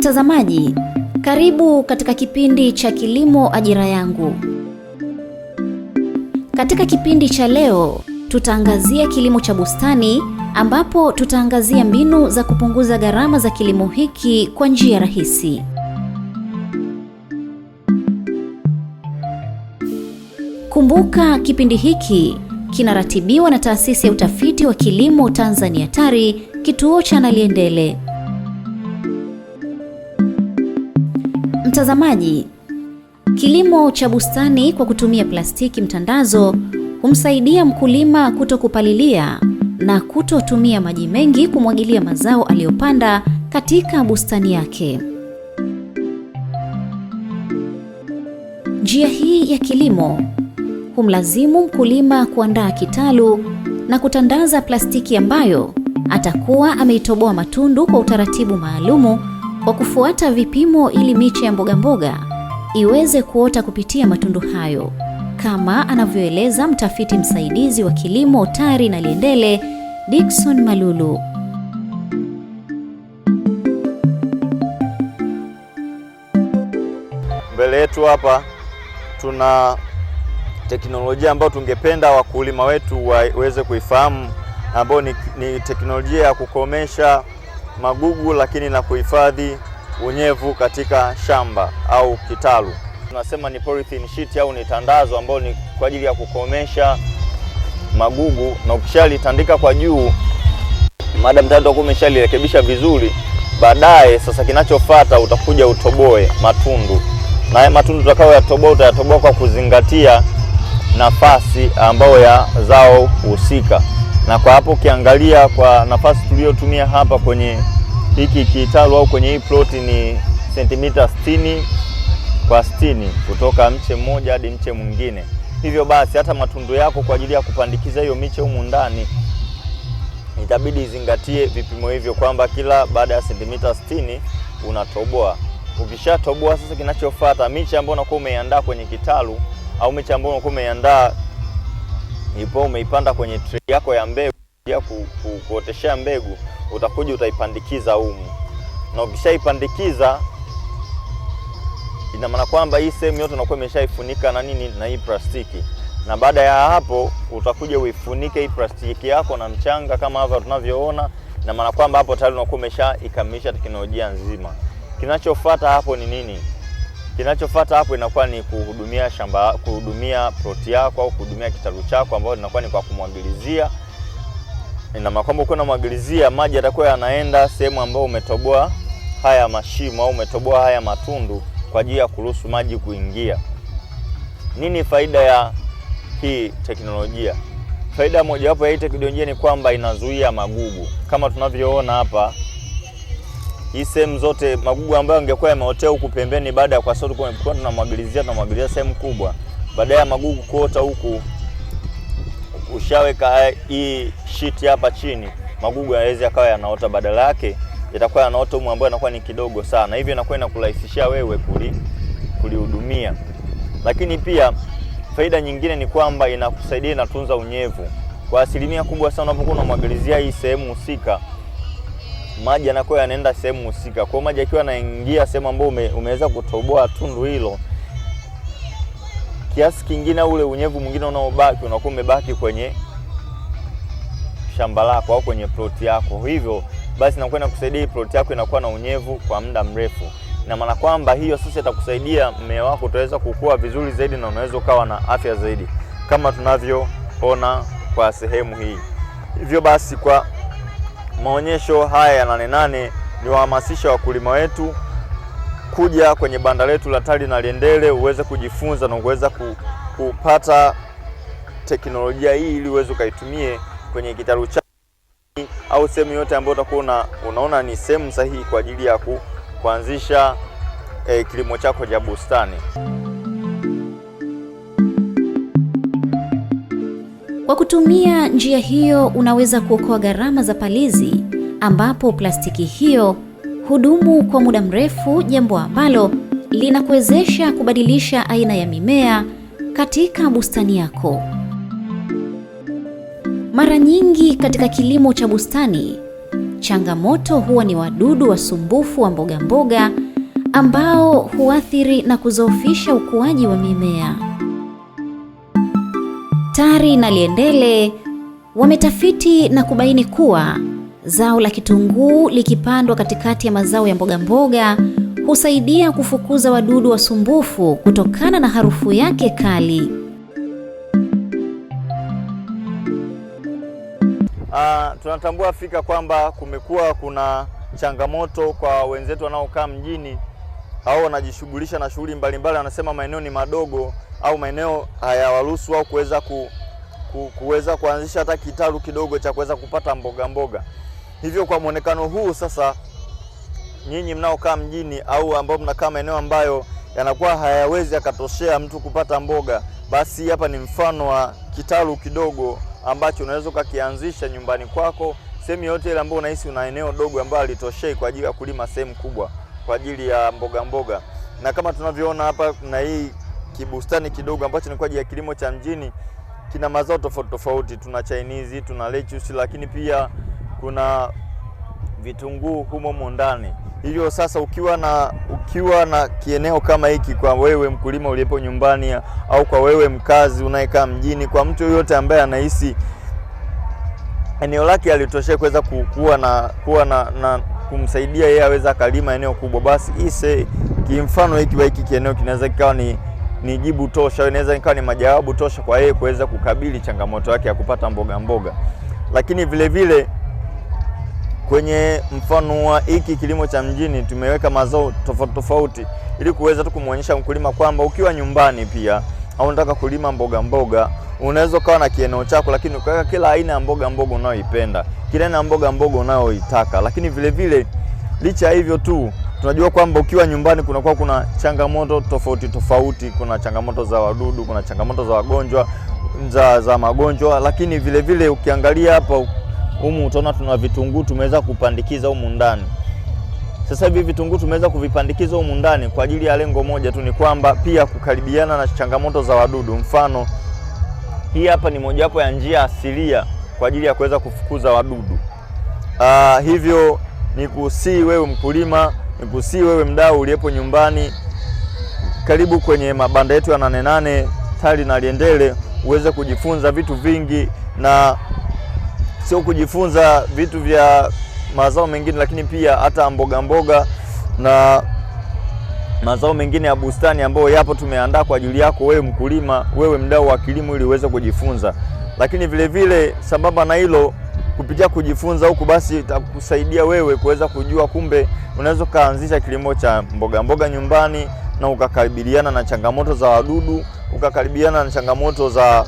Mtazamaji, karibu katika kipindi cha Kilimo Ajira Yangu. Katika kipindi cha leo, tutaangazia kilimo cha bustani ambapo tutaangazia mbinu za kupunguza gharama za kilimo hiki kwa njia rahisi. Kumbuka, kipindi hiki kinaratibiwa na Taasisi ya Utafiti wa Kilimo Tanzania TARI, kituo cha Naliendele. Mtazamaji, kilimo cha bustani kwa kutumia plastiki mtandazo humsaidia mkulima kutokupalilia na kutotumia maji mengi kumwagilia mazao aliyopanda katika bustani yake. Njia hii ya kilimo humlazimu mkulima kuandaa kitalu na kutandaza plastiki ambayo atakuwa ameitoboa matundu kwa utaratibu maalumu kwa kufuata vipimo ili miche ya mboga iweze kuota kupitia matundu hayo, kama anavyoeleza mtafiti msaidizi wa kilimo TARI Naliendele, Dickson Malulu. Mbele yetu hapa tuna teknolojia ambayo tungependa wakulima wetu waweze kuifahamu, ambayo ni teknolojia ya kukomesha magugu lakini na kuhifadhi unyevu katika shamba au kitalu. Tunasema ni polythene sheet au ni tandazo ambalo ni kwa ajili ya kukomesha magugu, na ukishalitandika kwa juu, madam mtando umeshalirekebisha vizuri, baadaye sasa kinachofuata utakuja utoboe matundu. Na haya matundu utakayoyatoboa utayatoboa kwa kuzingatia nafasi ambayo ya zao husika. Na kwa hapo ukiangalia kwa nafasi tuliyotumia hapa kwenye hiki kitalu au kwenye hii plot ni sentimita 60 kwa 60 kutoka mche mmoja hadi mche mwingine. Hivyo basi hata matundu yako kwa ajili ya kupandikiza hiyo miche humu ndani itabidi izingatie vipimo hivyo, kwamba kila baada ya sentimita 60 unatoboa. Ukishatoboa sasa, kinachofuata miche ambayo unakuwa umeiandaa kwenye kitalu au miche ambayo unakuwa umeiandaa ipo umeipanda kwenye tray yako ya mbegu ya kuoteshea mbegu, utakuja utaipandikiza humu. Na ukishaipandikiza, ina maana kwamba hii sehemu yote unakuwa umeshaifunika na nini, na hii plastiki. Na baada ya hapo utakuja uifunike hii plastiki yako na mchanga kama hapa tunavyoona, na maana kwamba hapo tayari unakuwa umeshaikamilisha teknolojia nzima. Kinachofuata hapo ni nini? Kinachofuata hapo inakuwa ni kuhudumia shamba, kuhudumia plot yako au kuhudumia kitalu chako, ambao inakuwa ni kwa kumwagilizia. Ina maana kwamba ukiwa unamwagilizia, maji yatakuwa yanaenda sehemu ambayo umetoboa haya mashimo au umetoboa haya matundu kwa ajili ya kuruhusu maji kuingia. Nini faida ya hii teknolojia? Faida mojawapo ya hii teknolojia ni kwamba inazuia magugu. Kama tunavyoona hapa, hii sehemu zote magugu ambayo yangekuwa yameotea huku pembeni, baada ya kwa sababu tulikuwa tunamwagilizia sehemu kubwa, baada ya magugu kuota huku, ushaweka hii sheet hapa chini, magugu hayawezi yakawa yanaota, badala yake yatakuwa yanaota humu ambayo yanakuwa ni kidogo sana. Hivyo inakuwa inakurahisishia wewe kulihudumia. Lakini pia faida nyingine ni kwamba inakusaidia, inatunza unyevu kwa asilimia kubwa sana. Unapokuwa unamwagilizia hii sehemu husika, maji yanakuwa yanaenda sehemu husika. Kwa maji yakiwa yanaingia sehemu ambayo umeweza kutoboa tundu hilo, kiasi kingine ule unyevu mwingine unaobaki unakuwa umebaki kwenye shamba lako au kwenye plot yako. Hivyo basi inakuwa inakusaidia plot yako inakuwa na unyevu kwa muda mrefu. Na maana kwamba hiyo sasa itakusaidia mmea wako utaweza kukua vizuri zaidi na unaweza ukawa na afya zaidi, kama tunavyoona kwa sehemu hii. Hivyo basi kwa maonyesho haya ya Nane Nane ni wahamasisha wakulima wetu kuja kwenye banda letu la TARI Naliendele uweze kujifunza na uweze kupata teknolojia hii ili uweze ukaitumie kwenye kitalu chako au sehemu yote ambayo utakuwa unaona ni sehemu sahihi kwa ajili ya kuanzisha kilimo chako cha bustani. Kwa kutumia njia hiyo unaweza kuokoa gharama za palizi, ambapo plastiki hiyo hudumu kwa muda mrefu, jambo ambalo linakuwezesha kubadilisha aina ya mimea katika bustani yako. Mara nyingi katika kilimo cha bustani changamoto huwa ni wadudu wasumbufu wa mboga mboga ambao huathiri na kuzoofisha ukuaji wa mimea. TARI na Liendele wametafiti na kubaini kuwa zao la kitunguu likipandwa katikati ya mazao ya mboga mboga husaidia kufukuza wadudu wasumbufu kutokana na harufu yake kali. Tunatambua fika kwamba kumekuwa kuna changamoto kwa wenzetu wanaokaa mjini au wanajishughulisha na shughuli mbalimbali, wanasema maeneo ni madogo au maeneo hayawaruhusu au kuweza kuanzisha hata kitalu kidogo cha kuweza kupata mboga mboga. Hivyo kwa muonekano huu sasa, nyinyi mnaokaa mjini au ambao mnakaa maeneo ambayo yanakuwa hayawezi yakatoshea mtu kupata mboga, basi hapa ni mfano wa kitalu kidogo ambacho unaweza ukakianzisha nyumbani kwako, sehemu yote ile ambayo unahisi una eneo dogo ambalo litoshei kwa ajili ya kulima sehemu kubwa kwa ajili ya mboga mboga. Na kama tunavyoona hapa, na hii kibustani kidogo ambacho ni kwa ajili ya kilimo cha mjini, kina mazao tofauti tofauti. Tuna Chinese, tuna lettuce, lakini pia kuna vitunguu humo ndani. Hivyo sasa ukiwa na kieneo kama hiki, kwa wewe mkulima uliyepo nyumbani au kwa wewe mkazi unayekaa mjini, kwa mtu yoyote ambaye anahisi eneo lake alitoshe kuweza kuwa na kumsaidia yeye aweza kalima eneo kubwa, basi kimfano hiki kieneo kinaweza kikawa ni jibu tosha, inaweza ikawa ni majawabu tosha kwa yeye kuweza kukabili changamoto yake ya kupata mboga mboga. Lakini vile vile kwenye mfano wa hiki kilimo cha mjini tumeweka mazao tofauti tofauti ili kuweza tu kumuonyesha mkulima kwamba ukiwa nyumbani pia au unataka kulima mboga mboga, unaweza kuwa na kieneo chako, lakini ukaweka kila aina ya mboga mboga unayoipenda, kila aina ya mboga mboga unayoitaka. Lakini vile vile licha ya hivyo tu, tunajua kwamba ukiwa nyumbani kuna changamoto tofauti tofauti. Kuna changamoto za wadudu, kuna changamoto za wagonjwa za magonjwa. Lakini vile vile ukiangalia hapa humu utaona tuna vitunguu tumeweza kupandikiza humu ndani. Sasa hivi vitunguu tumeweza kuvipandikiza humu ndani kwa ajili ya lengo moja tu, ni kwamba pia kukaribiana na changamoto za wadudu. Mfano hii hapa ni mojawapo ya njia asilia kwa ajili ya kuweza kufukuza wadudu. Hivyo nikusii wewe mkulima, nikusii wewe mdau uliyepo nyumbani, karibu kwenye mabanda yetu ya 88 TARI na Liendele uweze kujifunza vitu vingi, na sio kujifunza vitu vya mazao mengine, lakini pia hata mboga mboga na mazao mengine ya bustani ambayo yapo tumeandaa kwa ajili yako wewe mkulima, wewe mdau wa kilimo, ili uweze kujifunza. Lakini vile vile sambamba na hilo, kupitia kujifunza huku basi itakusaidia wewe kuweza kujua kumbe unaweza kaanzisha kilimo cha mboga mboga nyumbani na ukakabiliana na changamoto za wadudu, ukakabiliana na changamoto za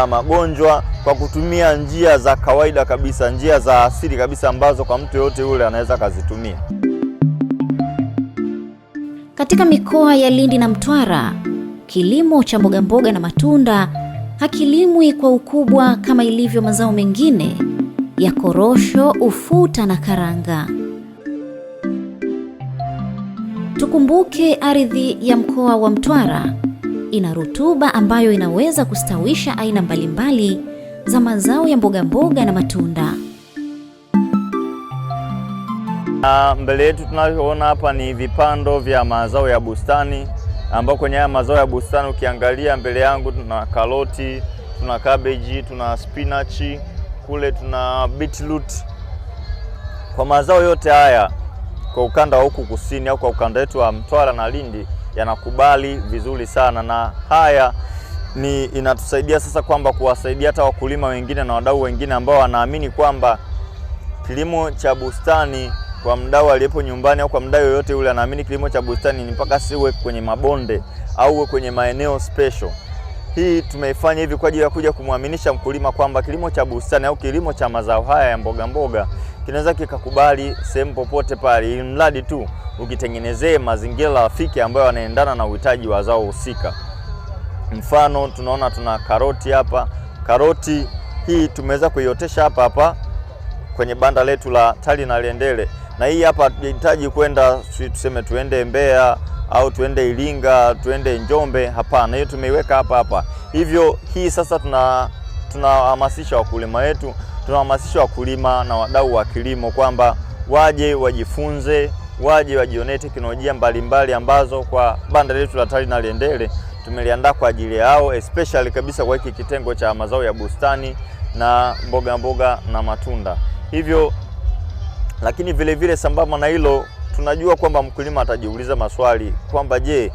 magonjwa kwa kutumia njia za kawaida kabisa, njia za asili kabisa ambazo kwa mtu yote yule anaweza kazitumia. Katika mikoa ya Lindi na Mtwara, kilimo cha mboga mboga na matunda hakilimwi kwa ukubwa kama ilivyo mazao mengine ya korosho, ufuta na karanga. Tukumbuke ardhi ya mkoa wa Mtwara ina rutuba ambayo inaweza kustawisha aina mbalimbali za mazao ya mboga mboga na matunda. Mbele yetu tunavyoona hapa ni vipando vya mazao ya bustani, ambao kwenye haya mazao ya bustani ukiangalia mbele yangu tuna karoti, tuna cabbage, tuna spinach, kule tuna beetroot. Kwa mazao yote haya kwa ukanda wa huku kusini au kwa ukanda wetu wa Mtwara na Lindi yanakubali vizuri sana, na haya inatusaidia sasa kwamba kuwasaidia hata wakulima wengine na wadau wengine ambao wanaamini kwamba kilimo cha bustani kwa mdau aliyepo nyumbani au kwa mdau yoyote yule anaamini kilimo cha bustani ni mpaka siwe kwenye mabonde au uwe kwenye maeneo special. Hii tumeifanya hivi kwa ajili ya kuja kumwaminisha mkulima kwamba kilimo cha bustani au kilimo cha mazao haya ya mboga mboga kinaweza kikakubali sehemu popote pale, ili mradi tu ukitengenezee mazingira rafiki ambayo yanaendana na uhitaji wa zao husika. Mfano tunaona tuna karoti hapa. Karoti hii tumeweza kuiotesha hapa kwenye banda letu la TARI na Liendele, na hii hapa tunahitaji kwenda tuseme tuende Mbeya au tuende Iringa, tuende Njombe. Hapana, hiyo tumeiweka hapa. Hivyo hii sasa tunahamasisha wakulima wetu tunahamasisha wakulima na wadau wa kilimo kwamba waje wajifunze, waje wajionee teknolojia mbalimbali ambazo kwa banda letu la TARI Naliendele tumeliandaa kwa ajili yao, especially kabisa kwa hiki kitengo cha mazao ya bustani na mboga na matunda. Hivyo lakini vile sambamba na hilo, tunajua kwamba mkulima atajiuliza maswali kwamba je,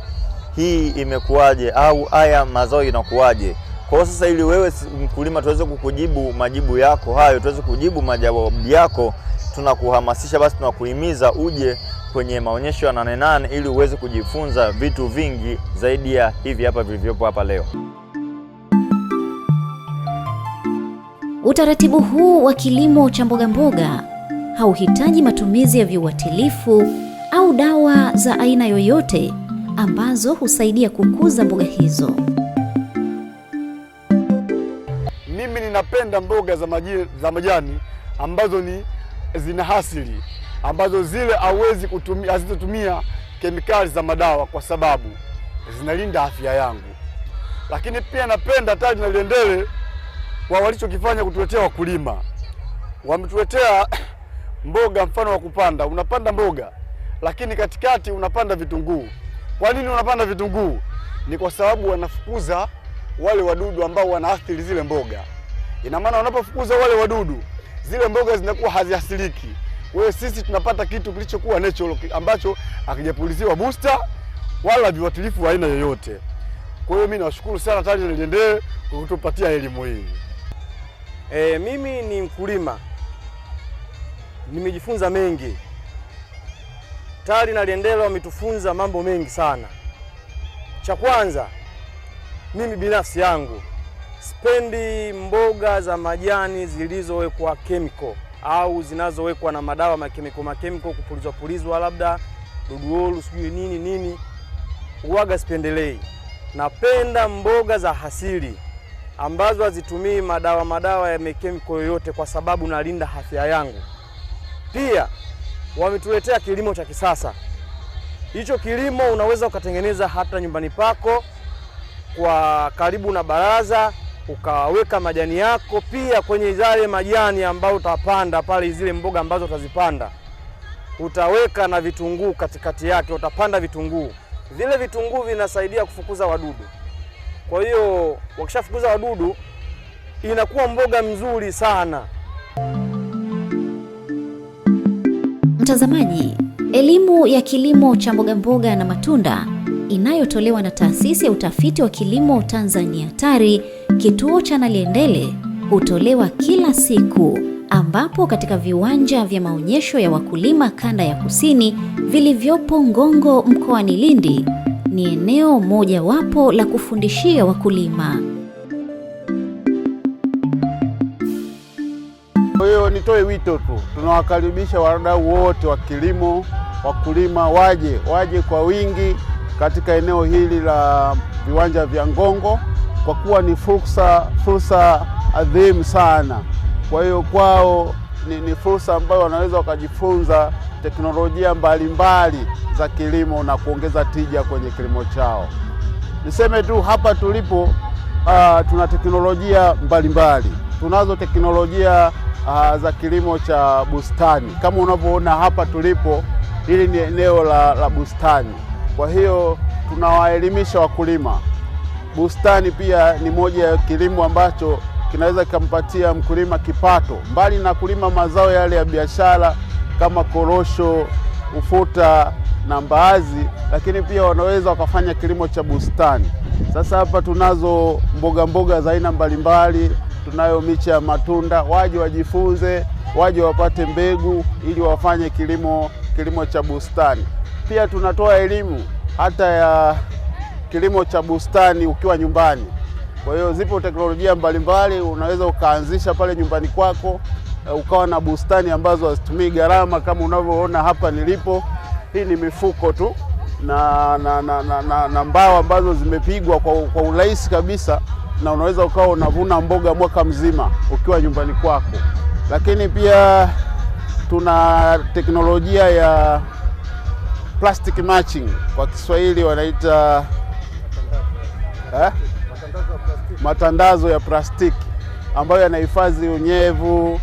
hii imekuwaje au haya mazao inakuwaje? Kwa sasa ili wewe mkulima tuweze kukujibu majibu yako hayo, tuweze kujibu majawabu yako, tunakuhamasisha basi, tunakuhimiza uje kwenye maonyesho ya 88 ili uweze kujifunza vitu vingi zaidi ya hivi hapa vilivyopo hapa leo. Utaratibu huu wa kilimo cha mboga hauhitaji matumizi ya viuatilifu au dawa za aina yoyote ambazo husaidia kukuza mboga hizo. Mimi ninapenda mboga za majani ambazo zina asili, ambazo zile hazitotumia kemikali za madawa kwa sababu zinalinda afya yangu. Lakini pia napenda TARI Naliendele kwa walichokifanya kutuletea wakulima. Wametuletea mboga mfano wa kupanda. Unapanda mboga lakini katikati unapanda vitunguu. Kwa nini unapanda vitunguu? Ni kwa sababu wanafukuza wale wadudu ambao wanaathiri zile mboga. Ina maana wanapofukuza wale wadudu, zile mboga zinakuwa haziathiriki. Kwa hiyo sisi tunapata kitu kilichokuwa natural ambacho hakijapuliziwa booster wala viuatilifu wa aina yoyote. Kwa hiyo mimi nawashukuru sana TARI Naliendele kwa kutupatia elimu hii. Mimi ni mkulima. Nimejifunza mengi. TARI Naliendele wametufunza mambo mengi sana. Cha kwanza, mimi binafsi yangu sipendi mboga za majani zilizowekwa chemical au zinazowekwa na madawa makemiko kupulizwa labda duduolu sijui nini. Uwaga sipendelei. Napenda mboga za asili ambazo hazitumii madawa ya kemiko yoyote kwa sababu nalinda afya yangu. Pia wametuletea kilimo cha kisasa. Hicho kilimo unaweza ukatengeneza hata nyumbani pako kwa karibu na baraza, ukaweka majani yako. Pia kwenye zile majani ambao utapanda pale, zile mboga ambazo utazipanda, utaweka na vitunguu katikati yake, utapanda vitunguu. Vile vitunguu vinasaidia kufukuza wadudu. Kwa hiyo wakishafukuza wadudu inakuwa mboga mzuri sana. Mtazamaji, elimu ya kilimo cha mboga na matunda inayotolewa na Taasisi ya Utafiti wa Kilimo Tanzania TARI, kituo cha Naliendele, hutolewa kila siku, ambapo katika viwanja vya maonyesho ya wakulima kanda ya kusini vilivyopo Ngongo mkoani Lindi ni eneo mojawapo la kufundishia wakulima. Kwa hiyo nitoe wito tu, tunawakaribisha wadau wote wa kilimo, wakulima waje kwa wingi katika eneo hili la viwanja vya Ngongo, kwa kuwa ni fursa adhimu sana. Kwa hiyo kwao ni fursa ambayo wanaweza wakajifunza teknolojia mbalimbali za kilimo na kuongeza tija kwenye kilimo chao. Niseme tu hapa tulipo tuna teknolojia mbalimbali. Tunazo teknolojia za kilimo cha bustani. Kama unavyoona hapa tulipo, hili ni eneo la bustani. Kwa hiyo tunawaelimisha wakulima. Bustani pia ni moja ya kilimo ambacho kinaweza kikampatia mkulima kipato, mbali na kulima mazao yale ya biashara kama korosho, ufuta na mbaazi, lakini pia wanaweza wakafanya kilimo cha bustani. Sasa hapa tunazo mboga za aina mbalimbali, tunayo miche ya matunda. Waje wajifunze, waje wapate mbegu ili wafanye kilimo cha bustani. Pia tunatoa elimu hata ya kilimo cha bustani ukiwa nyumbani. Kwa hiyo zipo teknolojia mbalimbali, unaweza ukaanzisha pale nyumbani kwako, ukawa na bustani ambazo hazitumii gharama. Kama unavyoona hapa nilipo, hii ni mifuko tu na mbao ambazo zimepigwa kwa urahisi kabisa, na unaweza ukawa unavuna mboga mwaka mzima ukiwa nyumbani kwako. Lakini pia tuna teknolojia ya plastic mulching, kwa Kiswahili wanaita matandazo ya plastiki, ambayo yanahifadhi unyevu,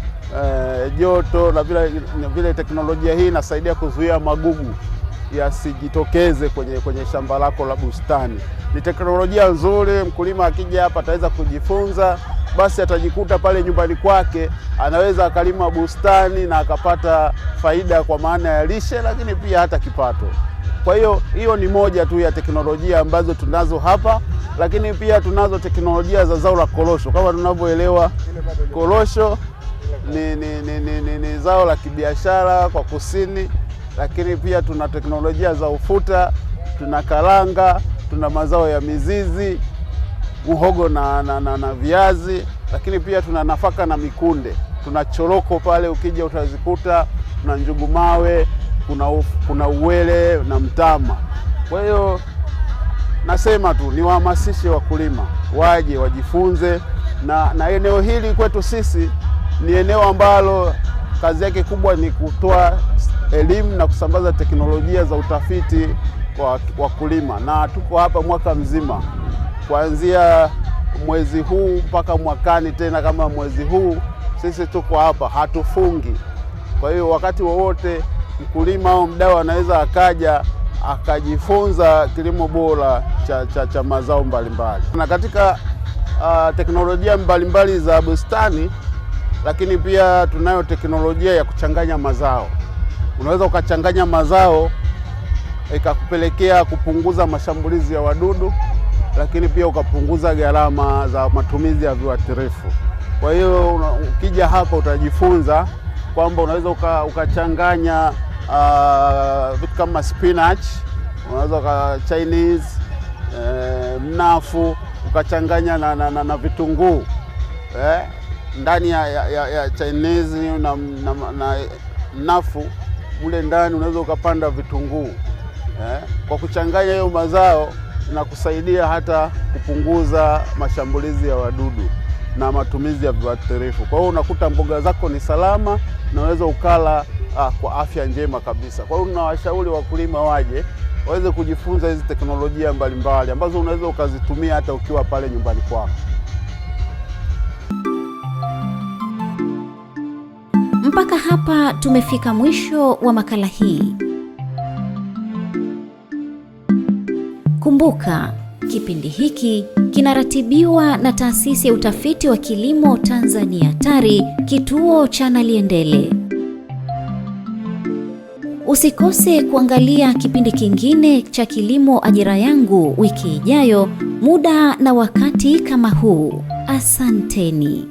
joto na vile teknolojia hii inasaidia kuzuia magugu yasijitokeze kwenye shamba lako la bustani. Ni teknolojia nzuri, mkulima akija hapa ataweza kujifunza, basi atajikuta pale nyumbani kwake anaweza akalima bustani na akapata faida kwa maana ya lishe, lakini pia hata kipato. Kwa hiyo ni moja tu ya teknolojia ambazo tunazo hapa, lakini pia teknolojia za zao la korosho. Kama tunavyoelewa, korosho ni zao la kibiashara kwa kusini, lakini pia tuna teknolojia za ufuta, tuna karanga, tuna mazao ya mizizi, muhogo na viazi, lakini pia tuna nafaka na mikunde. Tuna choroko pale, ukija utazikuta, tuna njugu mawe, kuna uwele na mtama. Kwa hiyo nasema tu niwahamasishe wakulima waje wajifunze, na eneo hili kwetu sisi ni eneo ambalo kazi yake kubwa ni kutoa elimu na kusambaza teknolojia za utafiti kwa wakulima, na tuko hapa mwaka mzima kuanzia mwezi huu mpaka mwakani tena kama mwezi huu. Sisi tuko hapa, hatufungi. Kwa hiyo wakati wowote mkulima au mdau anaweza akaja akajifunza kilimo bora cha mazao mbalimbali. Na katika teknolojia mbalimbali za bustani, lakini pia tunayo teknolojia ya kuchanganya mazao. Unaweza ukachanganya mazao ikakupelekea kupunguza mashambulizi ya wadudu, lakini pia ukapunguza gharama za matumizi ya viuatilifu. Kwa hiyo ukija hapa utajifunza kwamba unaweza ukachanganya vitu kama spinach, unaweza Chinese, mnafu, ukachanganya na vitunguu ndani ya Chinese na mnafu mule ndani unaweza ukapanda vitunguu. Kwa kuchanganya hiyo mazao inakusaidia hata kupunguza mashambulizi ya wadudu na matumizi ya viuatilifu. Kwa hiyo unakuta mboga zako ni salama na unaweza ukala kwa afya njema kabisa. Kwa hiyo tunawashauri wakulima waje waweze kujifunza hizi teknolojia mbalimbali ambazo unaweza ukazitumia hata ukiwa pale nyumbani kwako. Mpaka hapa tumefika mwisho wa makala hii. Kumbuka, kipindi hiki kinaratibiwa na Taasisi ya Utafiti wa Kilimo Tanzania TARI, kituo cha Naliendele. Usikose kuangalia kipindi kingine cha Kilimo Ajira Yangu wiki ijayo, muda na wakati kama huu. Asanteni.